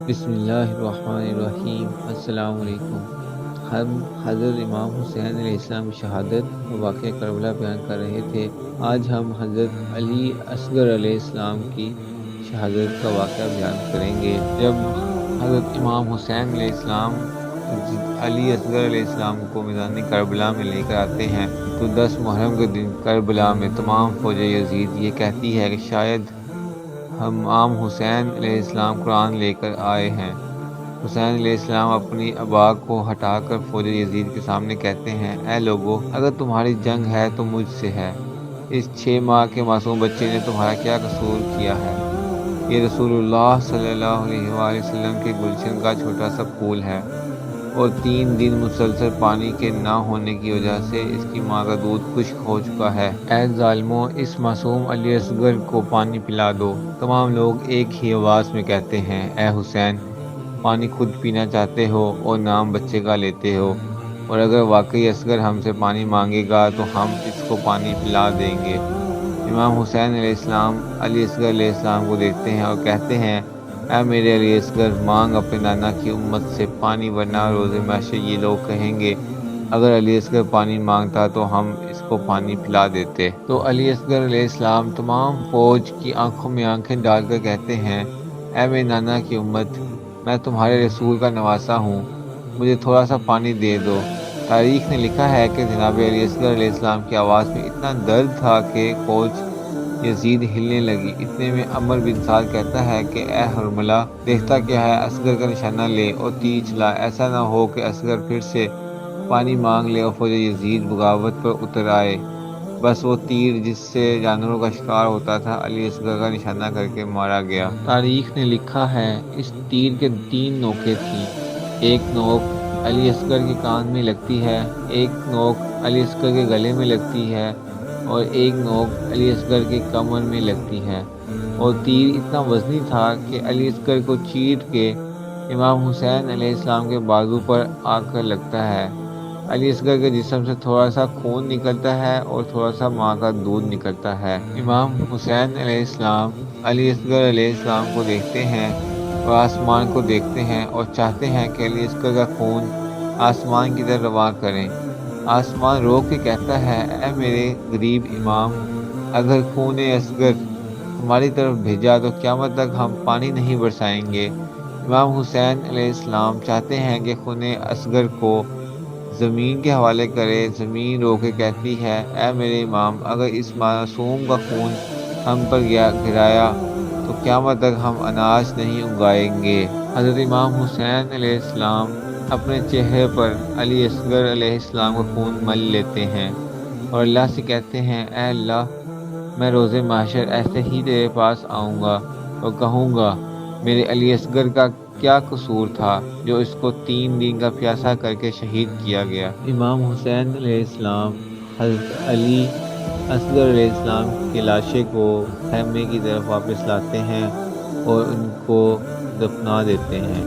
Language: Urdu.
بسم اللہ الرحمن الرحیم۔ السلام علیکم۔ ہم حضرت امام حسین علیہ السلام کی شہادت اور واقعہ کربلا بیان کر رہے تھے۔ آج ہم حضرت علی اصغر علیہ السلام کی شہادت کا واقعہ بیان کریں گے۔ جب حضرت امام حسین علیہ السلام علی اصغر علیہ السلام کو میدان کربلا میں لے کر آتے ہیں تو 10 محرم کے دن کربلا میں تمام فوج یزید یہ کہتی ہے کہ شاید امام حسین علیہ السلام قرآن لے کر آئے ہیں۔ حسین علیہ السلام اپنی ابا کو ہٹا کر فوج یزید کے سامنے کہتے ہیں، اے لوگو، اگر تمہاری جنگ ہے تو مجھ سے ہے۔ اس 6 ماہ کے معصوم بچے نے تمہارا کیا قصور کیا ہے؟ یہ رسول اللہ صلی اللہ علیہ وآلہ وسلم کے گلشن کا چھوٹا سا پھول ہے، اور 3 دن مسلسل پانی کے نہ ہونے کی وجہ سے اس کی ماں کا دودھ خشک ہو چکا ہے۔ اے ظالموں، اس معصوم علی اصغر کو پانی پلا دو۔ تمام لوگ ایک ہی آواز میں کہتے ہیں، اے حسین، پانی خود پینا چاہتے ہو اور نام بچے کا لیتے ہو، اور اگر واقعی اصغر ہم سے پانی مانگے گا تو ہم اس کو پانی پلا دیں گے۔ امام حسین علیہ السلام علی اصغر علیہ السلام کو دیکھتے ہیں اور کہتے ہیں، اے میرے علی اصغر، مانگ اپنے نانا کی امت سے پانی، ورنہ روز محشر یہ لوگ کہیں گے اگر علی اصغر پانی مانگتا تو ہم اس کو پانی پلا دیتے۔ تو علی اصغر علیہ السلام تمام فوج کی آنکھوں میں آنکھیں ڈال کر کہتے ہیں، اے میرے نانا کی امت، میں تمہارے رسول کا نواسا ہوں، مجھے تھوڑا سا پانی دے دو۔ تاریخ نے لکھا ہے کہ جناب علی اصغر علیہ السلام کی آواز میں اتنا درد تھا کہ فوج یزید ہلنے لگی۔ اتنے میں عمر بن سعد کہتا ہے کہ اے حرملہ، دیکھتا کیا ہے، اصغر کا نشانہ لے اور تیر چلا، ایسا نہ ہو کہ اصغر پھر سے پانی مانگ لے اور فوج یزید بغاوت پر اتر آئے۔ بس وہ تیر جس سے جانوروں کا شکار ہوتا تھا علی اصغر کا نشانہ کر کے مارا گیا۔ تاریخ نے لکھا ہے اس تیر کے 3 نوکیں تھیں، ایک نوک علی اصغر کے کان میں لگتی ہے، ایک نوک علی اصغر کے گلے میں لگتی ہے، اور ایک نوک علی اصغر کے کمر میں لگتی ہے، اور تیر اتنا وزنی تھا کہ علی اصغر کو چیر کے امام حسین علیہ السلام کے بازو پر آ کر لگتا ہے۔ علی اصغر کے جسم سے تھوڑا سا خون نکلتا ہے اور تھوڑا سا ماں کا دودھ نکلتا ہے۔ امام حسین علیہ السلام علی اصغر علیہ السلام کو دیکھتے ہیں اور آسمان کو دیکھتے ہیں اور چاہتے ہیں کہ علی اصغر کا خون آسمان کی طرف رواں کریں۔ آسمان رو کے کہتا ہے، اے میرے غریب امام، اگر خون اصغر ہماری طرف بھیجا تو قیامت تک ہم پانی نہیں برسائیں گے۔ امام حسین علیہ السلام چاہتے ہیں کہ خون اصغر کو زمین کے حوالے کرے۔ زمین رو کے کہتی ہے، اے میرے امام، اگر اس معصوم کا خون ہم پر گرایا تو قیامت تک ہم اناج نہیں اگائیں گے۔ حضرت امام حسین علیہ السلام اپنے چہرے پر علی اصغر علیہ السلام کا خون مل لیتے ہیں اور اللہ سے کہتے ہیں، اے اللہ، میں روز محشر ایسے ہی تیرے پاس آؤں گا اور کہوں گا، میرے علی اصغر کا کیا قصور تھا جو اس کو 3 دن کا پیاسا کر کے شہید کیا گیا۔ امام حسین علیہ السلام حضرت علی اصغر علیہ السلام کی لاشیں کو خیمے کی طرف واپس لاتے ہیں اور ان کو دفنا دیتے ہیں۔